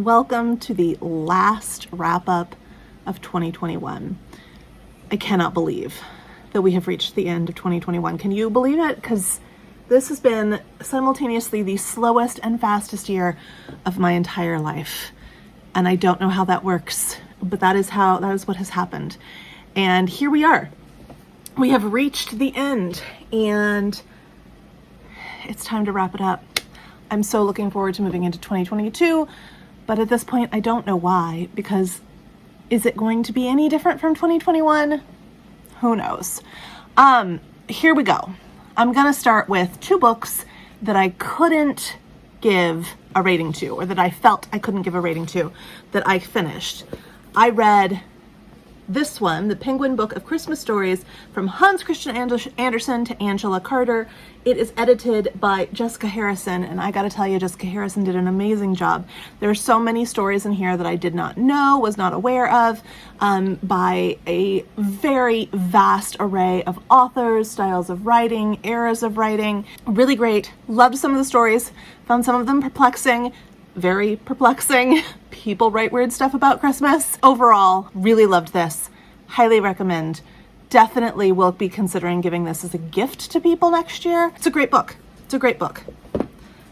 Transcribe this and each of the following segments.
Welcome to the last wrap-up of 2021. I cannot believe that we have reached the end of 2021. Can you believe it? Because this has been simultaneously the slowest and fastest year of my entire life. And I don't know how that works, but that is what has happened. And here we are. We have reached the end, and it's time to wrap it up. I'm so looking forward to moving into 2022, but at this point, I don't know why, because is it going to be any different from 2021? Who knows? Here we go. I'm gonna start with two books that I couldn't give a rating to, or that I felt I couldn't give a rating to, that I finished. I read this one, The Penguin Book of Christmas Stories, from Hans Christian Andersen to Angela Carter. It is edited by Jessica Harrison, and I gotta tell you, Jessica Harrison did an amazing job. There are so many stories in here that I did not know, was not aware of, by a very vast array of authors, styles of writing, eras of writing. Really great. Loved some of the stories, found some of them perplexing. Very perplexing. People write weird stuff about Christmas. Overall, really loved this. Highly recommend. Definitely will be considering giving this as a gift to people next year. It's a great book. It's a great book.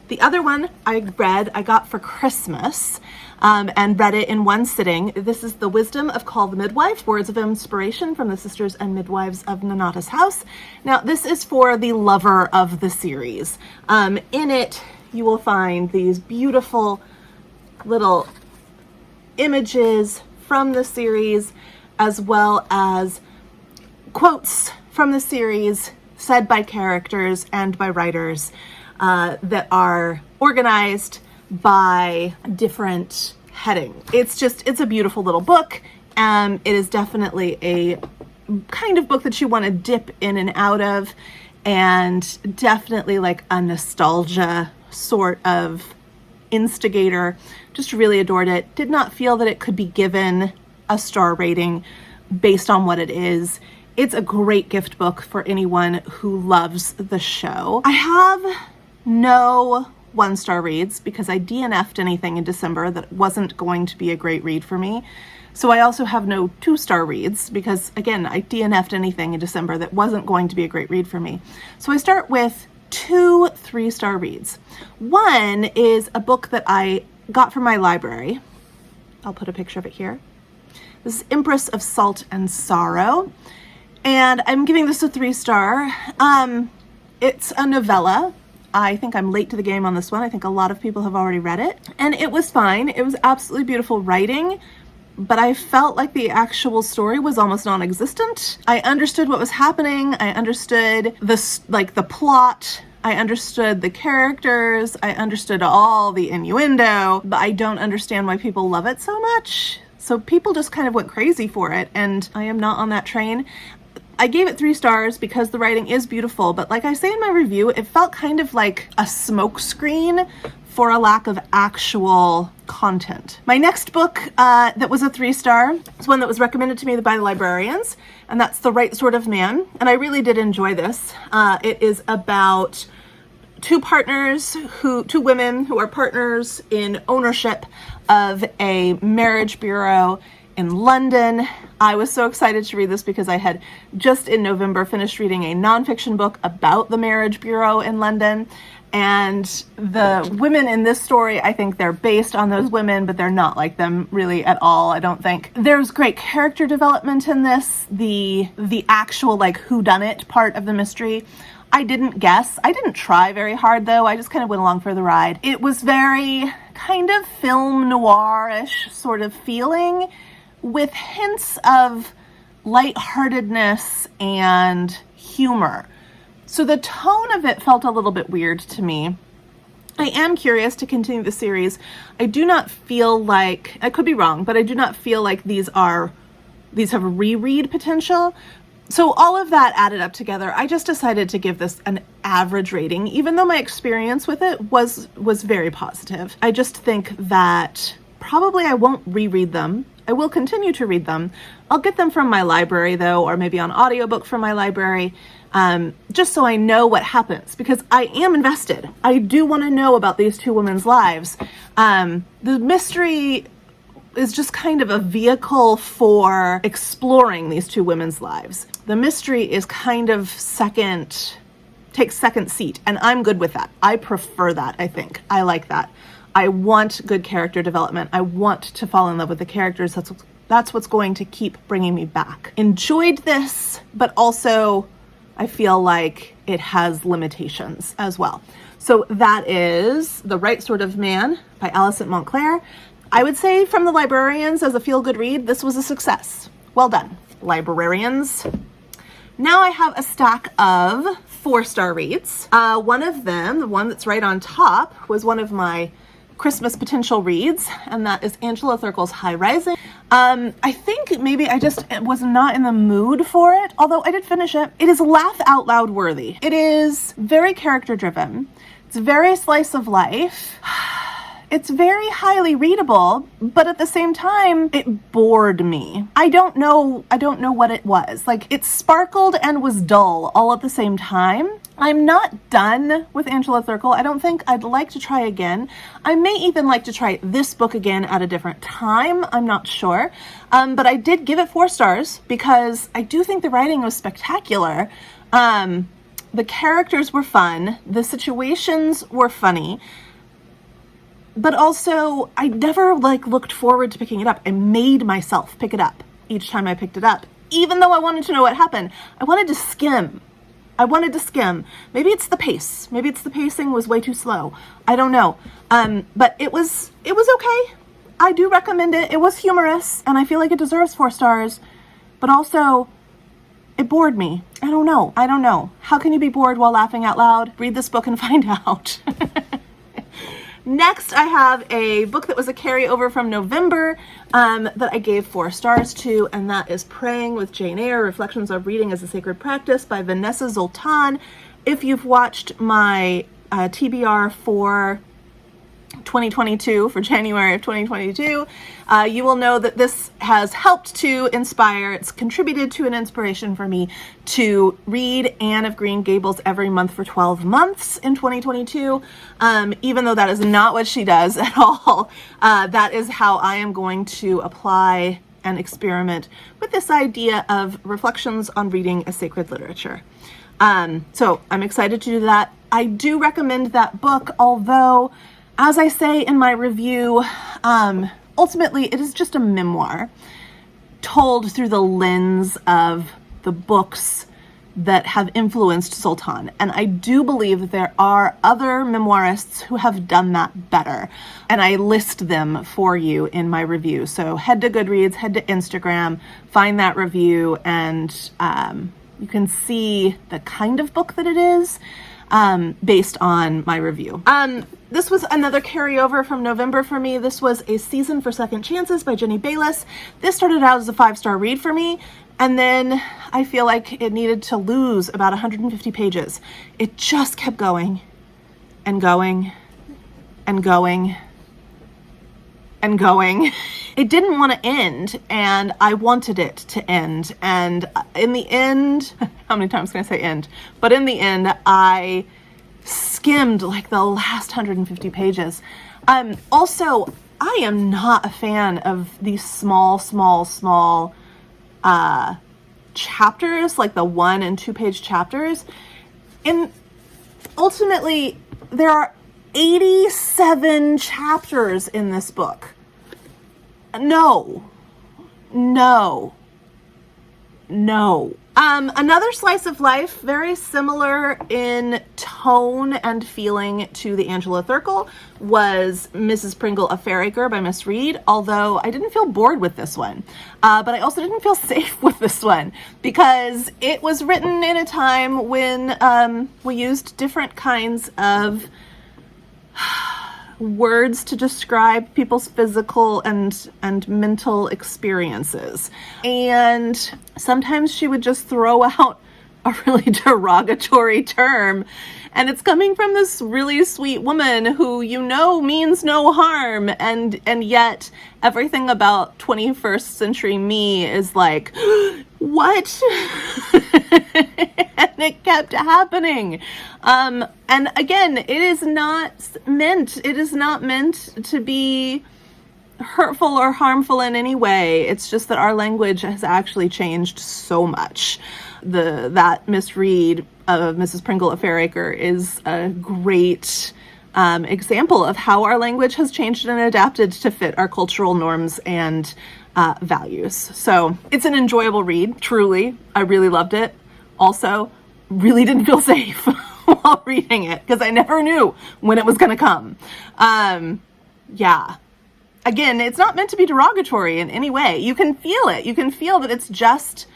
The other one I got for Christmas, and read it in one sitting. This is The Wisdom of Call the Midwife, Words of Inspiration from the Sisters and Midwives of Nonnatus House. Now, this is for the lover of the series. In it, you will find these beautiful little images from the series, as well as quotes from the series said by characters and by writers, that are organized by different heading. It's a beautiful little book. It is definitely a kind of book that you want to dip in and out of, and definitely like a nostalgia sort of instigator. Just really adored it. Did not feel that it could be given a star rating based on what it is. It's a great gift book for anyone who loves the show. I have no 1-star reads because I DNF'd anything in December that wasn't going to be a great read for me. So I also have no 2-star reads because, again, I DNF'd anything in December that wasn't going to be a great read for me. So I start with 2 3-star reads. One is a book that I got from my library. I'll put a picture of it here. This is Empress of Salt and Sorrow. and I'm giving this a 3-star. It's a novella. I think I'm late to the game on this one. I think a lot of people have already read it, and it was fine. It was absolutely beautiful writing, but I felt like the actual story was almost non-existent. I understood what was happening. I understood the plot. I understood the characters. I understood all the innuendo, but I don't understand why people love it so much. So people just kind of went crazy for it, and I am not on that train. I gave it 3 stars because the writing is beautiful, but like I say in my review, it felt kind of like a smokescreen for a lack of actual content. My next book that was a 3-star is one that was recommended to me by the librarians, and that's The Right Sort of Man, and I really did enjoy this. It is about two women who are partners in ownership of a marriage bureau in London. I was so excited to read this because I had just in November finished reading a nonfiction book about the marriage bureau in London. And the women in this story, I think they're based on those women, but they're not like them really at all, I don't think. There's great character development in this. The actual whodunit part of the mystery, I didn't guess. I didn't try very hard though. I just kind of went along for the ride. It was very kind of film noir-ish sort of feeling, with hints of lightheartedness and humor. So the tone of it felt a little bit weird to me. I am curious to continue the series. I do not feel like, I could be wrong, but I do not feel like these have reread potential. So all of that added up together, I just decided to give this an average rating, even though my experience with it was very positive. I just think that probably I won't reread them. I will continue to read them. I'll get them from my library though, or maybe on audiobook from my library, just so I know what happens, because I am invested. I do want to know about these two women's lives. The mystery is just kind of a vehicle for exploring these two women's lives. The mystery is kind of takes second seat, and I'm good with that. I prefer that, I think. I like that. I want good character development. I want to fall in love with the characters. That's what's going to keep bringing me back. Enjoyed this, but also I feel like it has limitations as well. So that is The Right Sort of Man by Alison Montclair. I would say from the librarians, as a feel-good read, this was a success. Well done, librarians. Now I have a stack of 4-star reads. One of them, the one that's right on top, was one of my Christmas potential reads, and that is Angelica Circle's High Rising. I think maybe I just was not in the mood for it, although I did finish it. It is laugh out loud worthy. It is very character driven. It's very slice of life. It's very highly readable, but at the same time, it bored me. I don't know what it was. It sparkled and was dull all at the same time. I'm not done with Angelica Circle. I don't think I'd like to try again. I may even like to try this book again at a different time. I'm not sure. But I did give it 4 stars because I do think the writing was spectacular. The characters were fun. The situations were funny. But also, I never looked forward to picking it up. I made myself pick it up each time I picked it up. Even though I wanted to know what happened, I wanted to skim. Maybe it's the pace. Maybe it's the pacing was way too slow. I don't know. But it was okay. I do recommend it. It was humorous, and I feel like it deserves 4 stars. But also, it bored me. I don't know. How can you be bored while laughing out loud? Read this book and find out. Next, I have a book that was a carryover from November that I gave 4 stars to, and that is Praying with Jane Eyre, Reflections of Reading as a Sacred Practice by Vanessa Zoltan. If you've watched my TBR for 2022, for January of 2022, you will know that this has helped to inspire, it's contributed to an inspiration for me to read Anne of Green Gables every month for 12 months in 2022, even though that is not what she does at all. That is how I am going to apply and experiment with this idea of reflections on reading a sacred literature. So I'm excited to do that. I do recommend that book, although, as I say in my review, ultimately it is just a memoir told through the lens of the books that have influenced Sultan. And I do believe that there are other memoirists who have done that better. And I list them for you in my review. So head to Goodreads, head to Instagram, find that review, and you can see the kind of book that it is based on my review. This was another carryover from November for me. This was A Season for Second Chances by Jenny Bayliss. This started out as a 5-star read for me, and then I feel like it needed to lose about 150 pages. It just kept going and going and going and going. It didn't want to end, and I wanted it to end. And in the end, how many times can I say end? But in the end, I skimmed like the last 150 pages. Also, I am not a fan of these small chapters, like the 1 and 2 page chapters. And ultimately, there are 87 chapters in this book. No. Another slice of life, very similar in tone and feeling to the Angelica Circle, was Mrs. Pringle, a Fairyker by Miss Reed, although I didn't feel bored with this one. But I also didn't feel safe with this one, because it was written in a time when we used different kinds of words to describe people's physical and mental experiences. And sometimes she would just throw out a really derogatory term, and it's coming from this really sweet woman who, you know, means no harm, and yet everything about 21st century me is like, what? And it kept happening. And again, it is not meant to be hurtful or harmful in any way. It's just that our language has actually changed so much. That Miss Reed of Mrs. Pringle, a Fairyker, is a great example of how our language has changed and adapted to fit our cultural norms and values. So it's an enjoyable read, truly. I really loved it. Also, really didn't feel safe while reading it, because I never knew when it was going to come. Yeah. Again, it's not meant to be derogatory in any way. You can feel it. You can feel that it's just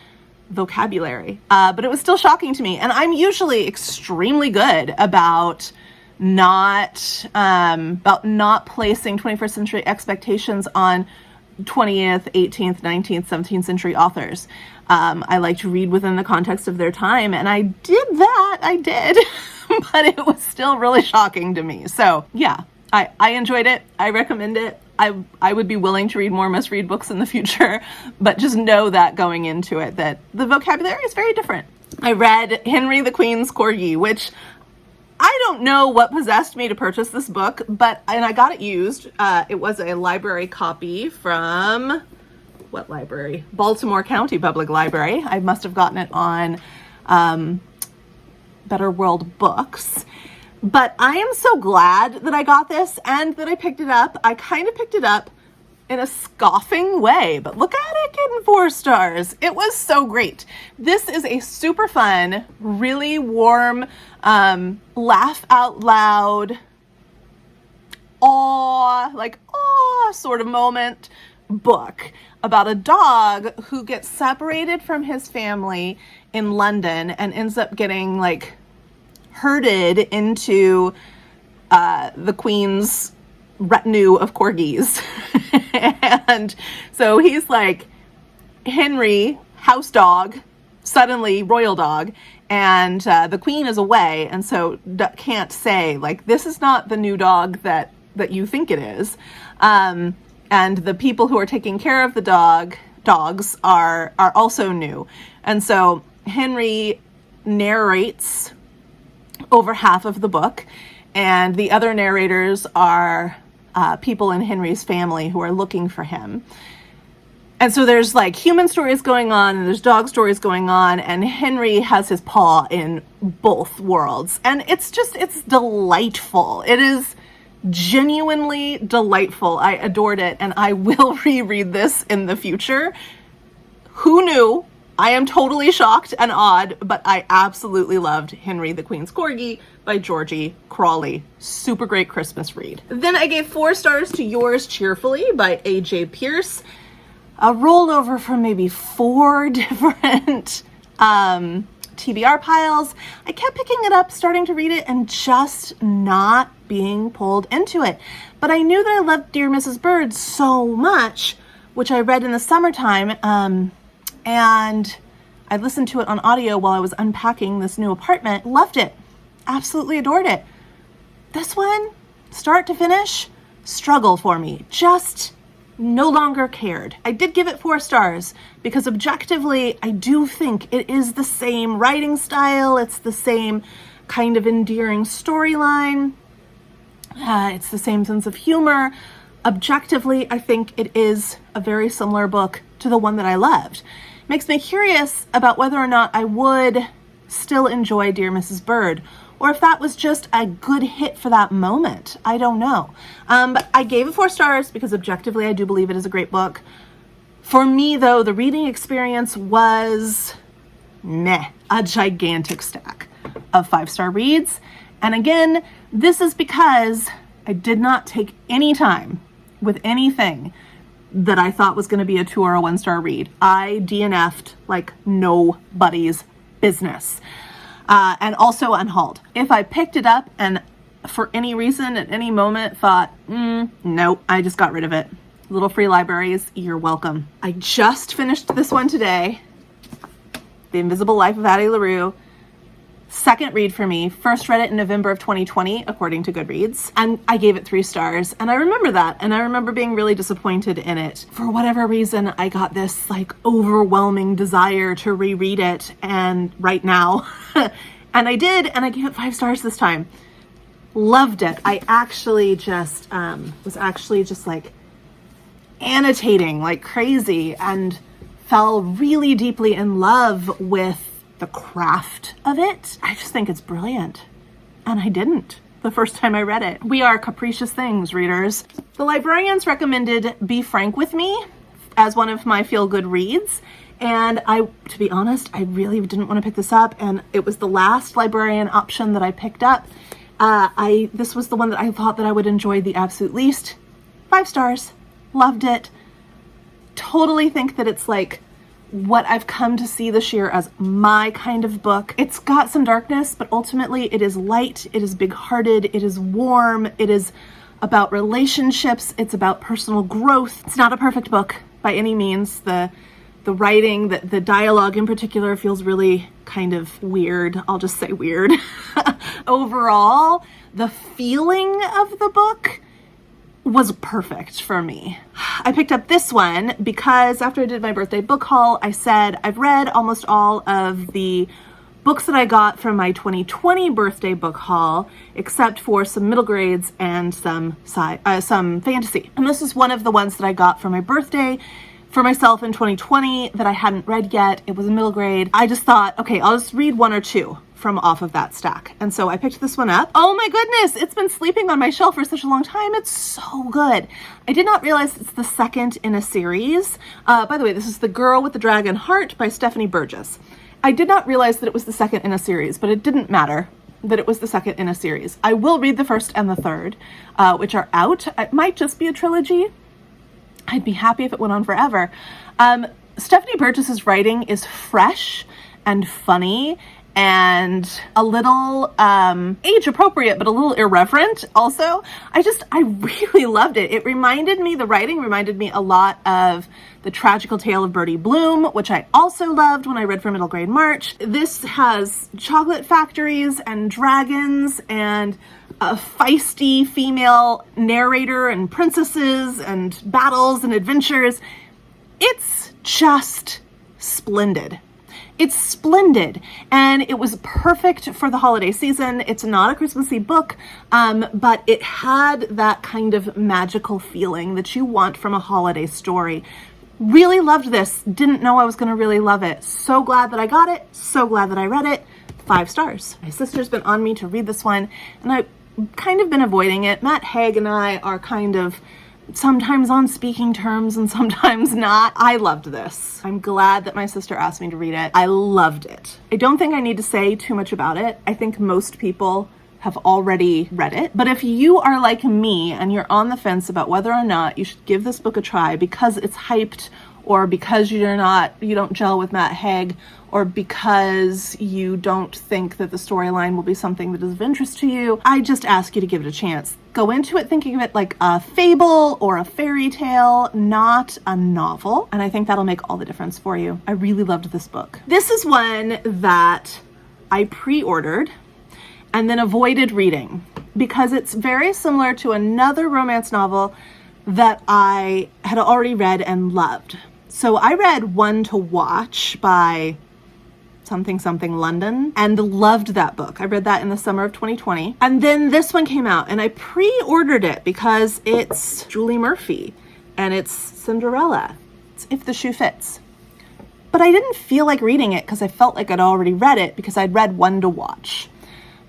vocabulary. But it was still shocking to me. And I'm usually extremely good about not placing 21st century expectations on 20th, 18th, 19th, 17th century authors. I like to read within the context of their time, and I did that. I did. But it was still really shocking to me. So yeah, I enjoyed it. I recommend it. I would be willing to read more must-read books in the future, but just know that going into it, that the vocabulary is very different. I read Henry the Queen's Corgi, which I don't know what possessed me to purchase this book, and I got it used. It was a library copy from, what library? Baltimore County Public Library. I must have gotten it on Better World Books. But I am so glad that I got this and that I picked it up. I kind of picked it up in a scoffing way, but look at it getting 4 stars. It was so great. This is a super fun, really warm, laugh out loud, awe sort of moment book about a dog who gets separated from his family in London and ends up getting herded into the Queen's retinue of corgis. And so he's like Henry, house dog, suddenly royal dog, and the Queen is away, and so can't say, this is not the new dog that you think it is. And the people who are taking care of the dogs are also new. And so Henry narrates over half of the book, and the other narrators are people in Henry's family who are looking for him. And so there's human stories going on and there's dog stories going on, and Henry has his paw in both worlds. And it's delightful. It is genuinely delightful. I adored it, and I will reread this in the future. Who knew I am totally shocked and awed, but I absolutely loved Henry the Queen's Corgi by Georgie Crawley. Super great Christmas read. Then I gave 4 stars to Yours Cheerfully by A.J. Pierce. A rollover from maybe 4 different TBR piles. I kept picking it up, starting to read it, and just not being pulled into it. But I knew that I loved Dear Mrs. Byrd so much, which I read in the summertime, and I listened to it on audio while I was unpacking this new apartment. Loved it. Absolutely adored it. This one, start to finish, struggle for me. Just no longer cared. I did give it 4 stars because objectively, I do think it is the same writing style. It's the same kind of endearing storyline. It's the same sense of humor. Objectively, I think it is a very similar book to the one that I loved. Makes me curious about whether or not I would still enjoy Dear Mrs. Byrd, or if that was just a good hit for that moment. I don't know. But I gave it 4 stars because objectively I do believe it is a great book. For me, though, the reading experience was meh, a gigantic stack of 5-star reads. And again, this is because I did not take any time with anything that I thought was going to be a 2 or a 1-star read. I DNF'd like nobody's business. And also unhauled. If I picked it up and for any reason at any moment thought, no, I just got rid of it. Little free libraries, you're welcome. I just finished this one today. The Invisible Life of Addie LaRue. Second read for me. First read it in November of 2020, according to Goodreads. And I gave it 3 stars. And I remember that. And I remember being really disappointed in it. For whatever reason, I got this like overwhelming desire to reread it. And right now, and I did. And I gave it 5 stars this time. Loved it. I actually just was actually just like annotating like crazy and fell really deeply in love with the craft of it. I just think it's brilliant. And I didn't the first time I read it. We are capricious things, readers. The librarians recommended Be Frank With Me as one of my feel-good reads. And to be honest, I really didn't want to pick this up. And it was the last librarian option that I picked up. This was the one that I thought that I would enjoy the absolute least. 5 stars. Loved it. Totally think that it's like what I've come to see this year as my kind of book. It's got some darkness, but ultimately it is light, it is big-hearted, it is warm, it is about relationships, it's about personal growth. It's not a perfect book by any means. The writing, the dialogue in particular feels really kind of weird. I'll just say weird. Overall, the feeling of the book was perfect for me. I picked up this one because after I did my birthday book haul, I said I've read almost all of the books that I got from my 2020 birthday book haul, except for some middle grades and some fantasy. And this is one of the ones that I got for my birthday for myself in 2020 that I hadn't read yet. It was a middle grade. I just thought, okay, I'll just read 1 or 2 from off of that stack. And so I picked this one up. Oh my goodness, it's been sleeping on my shelf for such a long time. It's so good. I did not realize it's the second in a series. By the way, this is The Girl with the Dragon Heart by Stephanie Burgess. I did not realize that it was the second in a series, but it didn't matter that it was the second in a series. I will read the first and the third, which are out. It might just be a trilogy. I'd be happy if it went on forever. Stephanie Burgess's writing is fresh and funny and a little age appropriate, but a little irreverent also. I really loved it. The writing reminded me a lot of The Tragical Tale of Bertie Bloom, which I also loved when I read for middle grade March. This has chocolate factories and dragons and a feisty female narrator and princesses and battles and adventures. It's just splendid. It's splendid, and it was perfect for the holiday season. It's not a Christmassy book, but it had that kind of magical feeling that you want from a holiday story. Really loved this. Didn't know I was going to really love it. So glad that I got it. So glad that I read it. 5 stars. My sister's been on me to read this one, and I've kind of been avoiding it. Matt Haig and I are kind of sometimes on speaking terms and sometimes not. I loved this. I'm glad that my sister asked me to read it. I loved it. I don't think I need to say too much about it. I think most people have already read it. But if you are like me and you're on the fence about whether or not you should give this book a try because it's hyped, or because you don't gel with Matt Haig, or because you don't think that the storyline will be something that is of interest to you, I just ask you to give it a chance. Go into it thinking of it like a fable or a fairy tale, not a novel. And I think that'll make all the difference for you. I really loved this book. This is one that I pre-ordered and then avoided reading because it's very similar to another romance novel that I had already read and loved. So I read One to Watch by something London and loved that book. I read that in the summer of 2020. And then this one came out and I pre-ordered it because it's Julie Murphy and it's Cinderella. It's If the Shoe Fits. But I didn't feel like reading it because I felt like I'd already read it because I'd read One to Watch.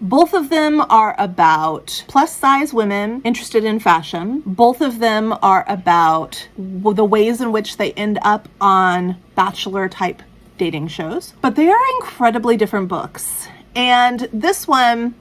Both of them are about plus-size women interested in fashion. Both of them are about the ways in which they end up on Bachelor-type dating shows. But they are incredibly different books. And this one,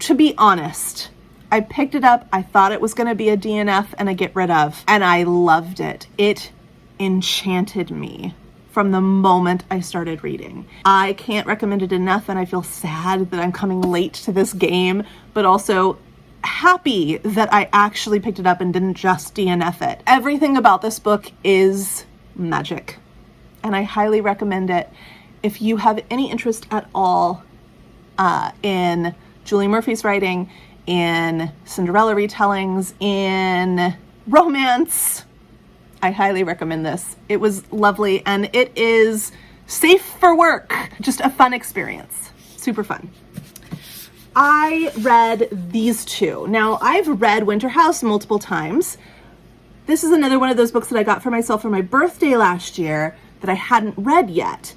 to be honest, I picked it up. I thought it was going to be a DNF and a get rid of, and I loved it. It enchanted me from the moment I started reading. I can't recommend it enough, and I feel sad that I'm coming late to this game, but also happy that I actually picked it up and didn't just DNF it. Everything about this book is magic, and I highly recommend it. If you have any interest at all in Julie Murphy's writing, in Cinderella retellings, in romance, I highly recommend this. It was lovely and it is safe for work. Just a fun experience. Super fun. I read these two. Now, I've read Winter House multiple times. This is another one of those books that I got for myself for my birthday last year that I hadn't read yet.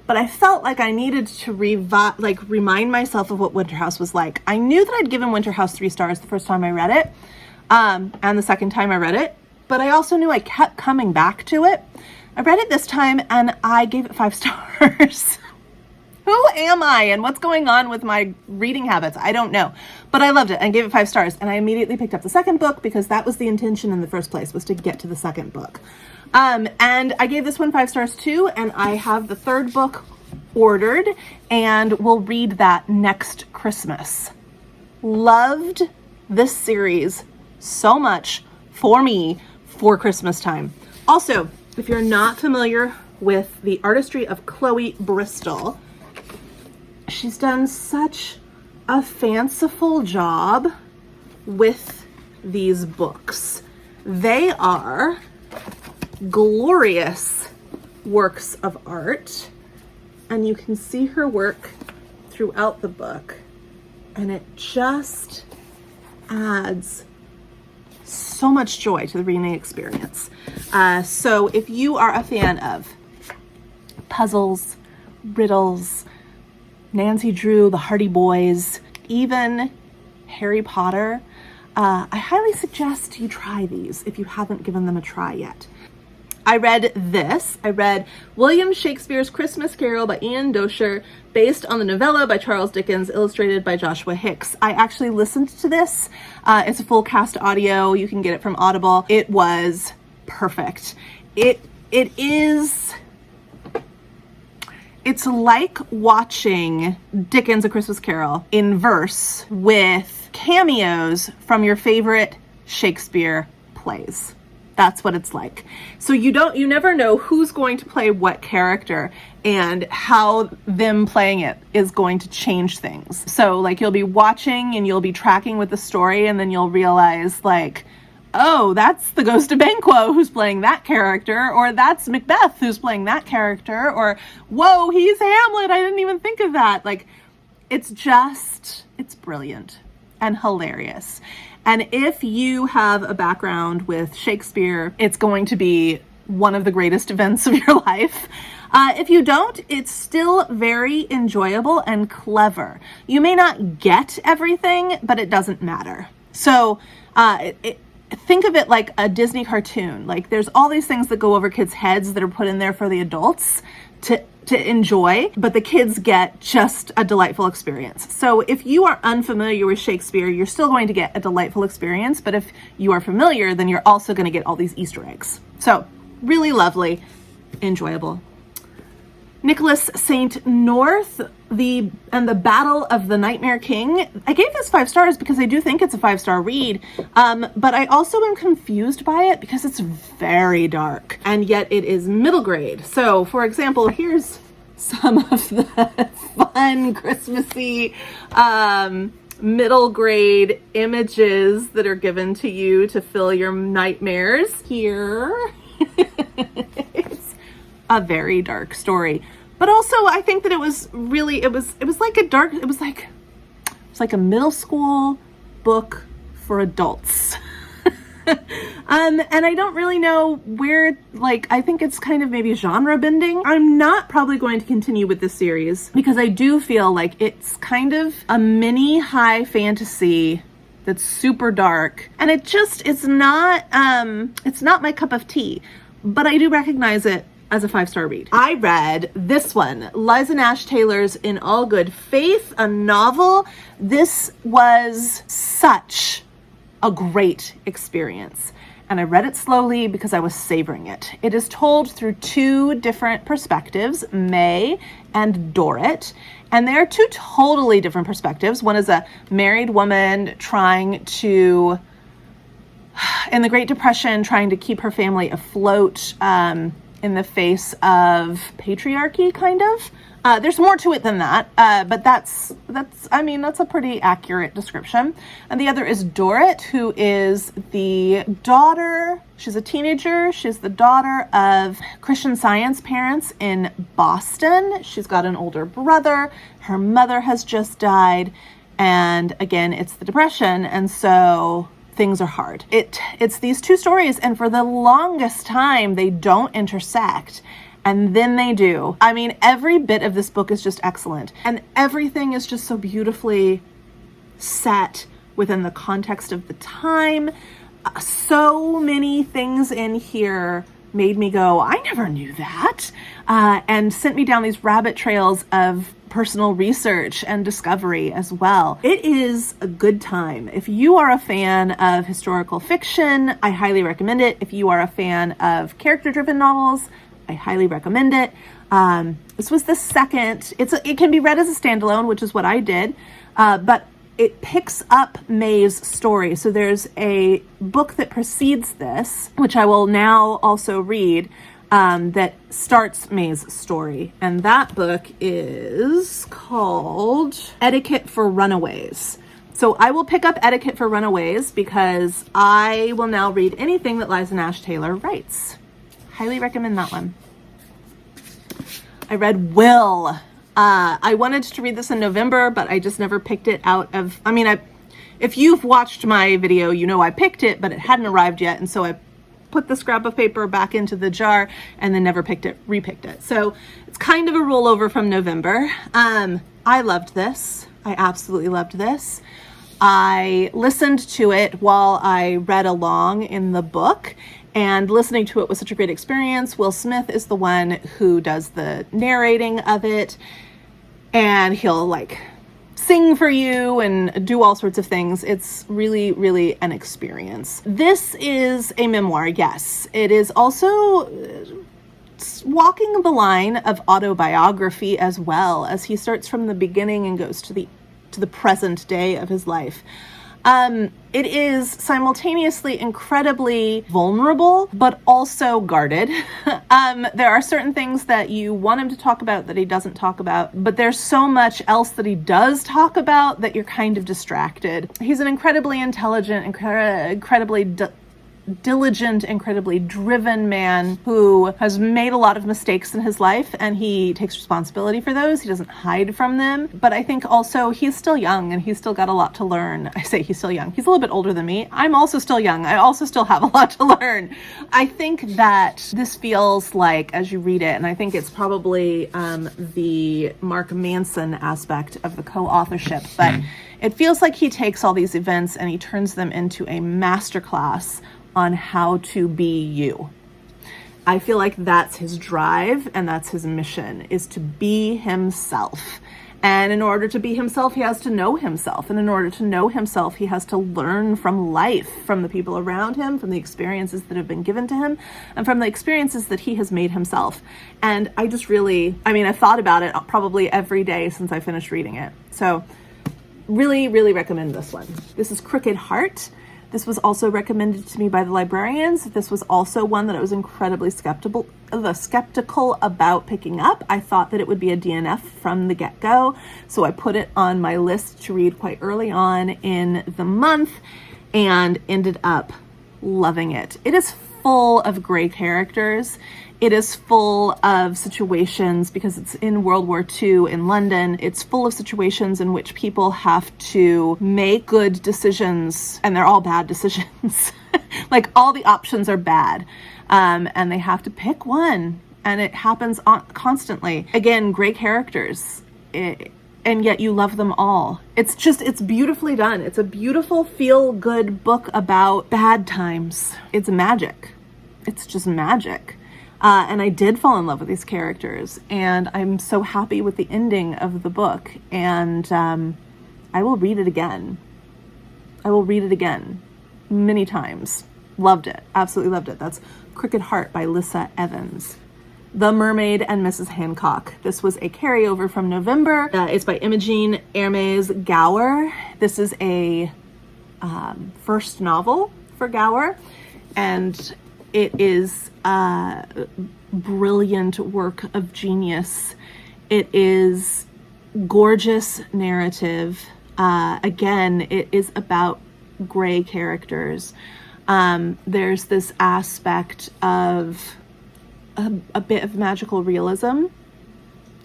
But I felt like I needed to remind myself of what Winter House was like. I knew that I'd given Winter House 3 stars the first time I read it, and the second time I read it. But I also knew I kept coming back to it. I read it this time and I gave it 5 stars. Who am I and what's going on with my reading habits? I don't know. But I loved it and gave it 5 stars. And I immediately picked up the second book because that was the intention in the first place, was to get to the second book. And I gave this one 5 stars too. And I have the third book ordered and we'll read that next Christmas. Loved this series so much for me for Christmas time. Also, if you're not familiar with the artistry of Chloe Bristol, she's done such a fanciful job with these books. They are glorious works of art, and you can see her work throughout the book, and it just adds so much joy to the reading experience. So if you are a fan of puzzles, riddles, Nancy Drew, the Hardy Boys, even Harry Potter, I highly suggest you try these if you haven't given them a try yet. I read this. I read William Shakespeare's Christmas Carol by Ian Dosher, based on the novella by Charles Dickens, illustrated by Joshua Hicks. I actually listened to this. It's a full cast audio. You can get it from Audible. It was perfect. It's like watching Dickens' A Christmas Carol in verse with cameos from your favorite Shakespeare plays. That's what it's like. So you never know who's going to play what character and how them playing it is going to change things. So like you'll be watching and you'll be tracking with the story, and then you'll realize like, oh, that's the Ghost of Banquo who's playing that character, or that's Macbeth who's playing that character, or whoa, he's Hamlet. I didn't even think of that. Like, it's brilliant and hilarious. And if you have a background with Shakespeare, it's going to be one of the greatest events of your life. If you don't, it's still very enjoyable and clever. You may not get everything, but it doesn't matter. So think of it like a Disney cartoon. Like there's all these things that go over kids' heads that are put in there for the adults to enjoy, but the kids get just a delightful experience. So if you are unfamiliar with Shakespeare, you're still going to get a delightful experience, but if you are familiar, then you're also going to get all these Easter eggs. So really lovely, enjoyable. Nicholas St. North, the Battle of the Nightmare King. I gave this 5 stars because I do think it's a 5-star read, but I also am confused by it because it's very dark, and yet it is middle grade. So, for example, here's some of the fun Christmassy middle grade images that are given to you to fill your nightmares. Here. It's a very dark story, but also I think that it was like a middle school book for adults. And I don't really know where, like, I think it's kind of maybe genre bending. I'm not probably going to continue with this series because I do feel like it's kind of a mini high fantasy that's super dark, and it's not my cup of tea, but I do recognize it as a 5-star read. I read this one, Liza Nash Taylor's In All Good Faith, a novel. This was such a great experience, and I read it slowly because I was savoring it. It is told through 2 different perspectives, May and Dorrit, and they're 2 totally different perspectives. One is a married woman trying to, in the Great Depression, trying to keep her family afloat in the face of patriarchy, kind of. There's more to it than that, but that's a pretty accurate description. And the other is Dorrit, who is the daughter, she's a teenager, she's the daughter of Christian Science parents in Boston. She's got an older brother, her mother has just died, and again, it's the Depression, and so things are hard. It's these 2 stories, and for the longest time, they don't intersect. And then they do. I mean, every bit of this book is just excellent. And everything is just so beautifully set within the context of the time. So many things in here made me go, I never knew that. And sent me down these rabbit trails of personal research and discovery as well. It is a good time. If you are a fan of historical fiction, I highly recommend it. If you are a fan of character-driven novels, I highly recommend it. This was the second. It can be read as a standalone, which is what I did, but it picks up May's story. So there's a book that precedes this, which I will now also read, that starts May's story. And that book is called Etiquette for Runaways. So I will pick up Etiquette for Runaways because I will now read anything that Liza Nash Taylor writes. Highly recommend that one. I read Will. I wanted to read this in November, but I just never picked it out of, if you've watched my video, you know I picked it, but it hadn't arrived yet. And so I put the scrap of paper back into the jar and then never repicked it. So it's kind of a rollover from November. I loved this. I absolutely loved this. I listened to it while I read along in the book, and listening to it was such a great experience. Will Smith is the one who does the narrating of it, and he'll like sing for you and do all sorts of things. It's really, really an experience. This is a memoir, yes. It is also walking the line of autobiography as well, as he starts from the beginning and goes to the present day of his life. It is simultaneously incredibly vulnerable, but also guarded. There are certain things that you want him to talk about that he doesn't talk about, but there's so much else that he does talk about that you're kind of distracted. He's an incredibly intelligent, incredibly diligent, incredibly driven man who has made a lot of mistakes in his life, and he takes responsibility for those. He doesn't hide from them. But I think also he's still young and he's still got a lot to learn. I say he's still young. He's a little bit older than me. I'm also still young. I also still have a lot to learn. I think that this feels like, as you read it, and I think it's probably the Mark Manson aspect of the co-authorship, but it feels like he takes all these events and he turns them into a masterclass on how to be you. I feel like that's his drive and that's his mission, is to be himself. And in order to be himself, he has to know himself. And in order to know himself, he has to learn from life, from the people around him, from the experiences that have been given to him, and from the experiences that he has made himself. And I just really, I've thought about it probably every day since I finished reading it. So really, really recommend this one. This is Crooked Heart. This was also recommended to me by the librarians. This was also one that I was incredibly skeptical about picking up. I thought that it would be a DNF from the get-go, so I put it on my list to read quite early on in the month and ended up loving it. It is full of great characters. It is full of situations, because it's in World War II in London. It's full of situations in which people have to make good decisions, and they're all bad decisions. Like, all the options are bad, and they have to pick one, and it happens constantly. Again, great characters, and yet you love them all. It's beautifully done. It's a beautiful, feel-good book about bad times. It's magic. It's just magic. And I did fall in love with these characters, and I'm so happy with the ending of the book, and I will read it again. I will read it again many times. Loved it. Absolutely loved it. That's Crooked Heart by Lissa Evans. The Mermaid and Mrs Hancock. This was a carryover from November. It's by Imogen Hermes Gower. This is a first novel for Gower, and it is a brilliant work of genius. It is gorgeous narrative. Again, it is about gray characters. There's this aspect of a bit of magical realism,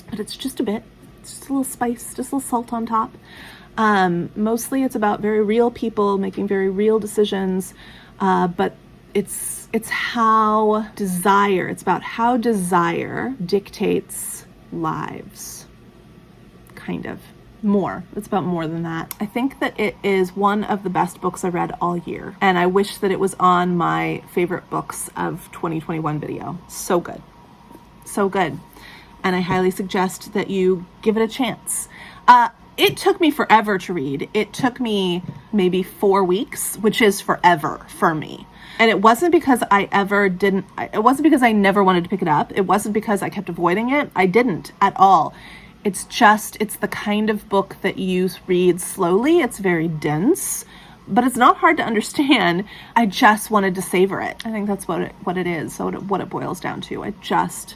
but it's just a bit. It's just a little spice, just a little salt on top. Mostly it's about very real people making very real decisions, but it's about how desire dictates lives. Kind of. More. It's about more than that. I think that it is one of the best books I read all year, and I wish that it was on my favorite books of 2021 video. So good. So good. And I highly suggest that you give it a chance. It took me forever to read. It took me maybe 4 weeks, which is forever for me. And it wasn't because it wasn't because I never wanted to pick it up. It wasn't because I kept avoiding it. I didn't at all. It's the kind of book that you read slowly. It's very dense, but it's not hard to understand. I just wanted to savor it. I think that's what it is. So what it boils down to. I just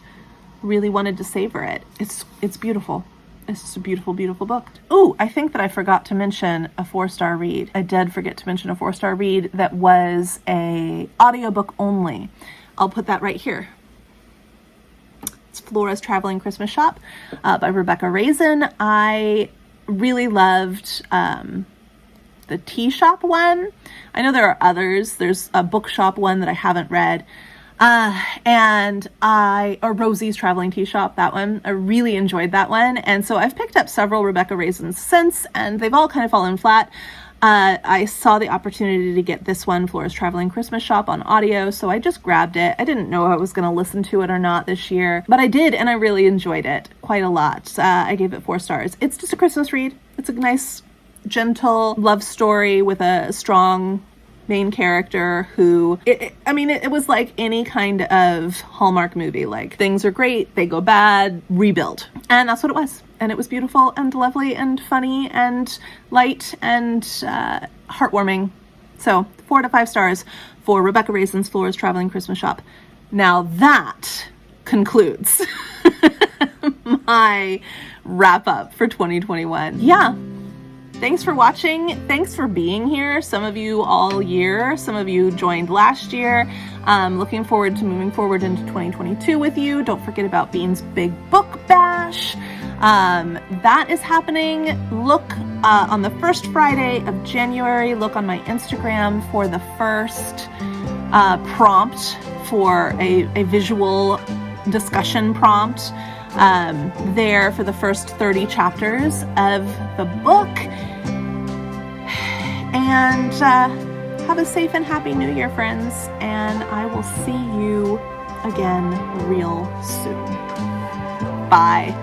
really wanted to savor it. It's beautiful. It's just a beautiful, beautiful book. Oh, I think that I forgot to mention a 4-star read. I did forget to mention a 4-star read that was a audiobook only. I'll put that right here. It's Floras Traveling Christmas Shop by Rebecca Raisin. I really loved the tea shop one. I know there are others. There's a bookshop one that I haven't read. Or Rosie's Traveling Tea Shop, that one. I really enjoyed that one. And so I've picked up several Rebecca Raisins since, and they've all kind of fallen flat. I saw the opportunity to get this one, Flora's Traveling Christmas Shop, on audio, so I just grabbed it. I didn't know if I was going to listen to it or not this year, but I did, and I really enjoyed it quite a lot. I gave it 4 stars. It's just a Christmas read. It's a nice, gentle love story with a strong main character who, it was like any kind of Hallmark movie. Like, things are great, they go bad, rebuild. And that's what it was. And it was beautiful and lovely and funny and light and heartwarming. So 4 to 5 stars for Rebecca Raisin's Flora's Traveling Christmas Shop. Now that concludes my wrap up for 2021. Yeah. Thanks for watching. Thanks for being here. Some of you all year, some of you joined last year. Looking forward to moving forward into 2022 with you. Don't forget about Bean's Big Book Bash. That is happening. Look on the first Friday of January. Look on my Instagram for the first prompt for a visual discussion prompt there for the first 30 chapters of the book. And have a safe and happy New Year, friends. And I will see you again real soon. Bye.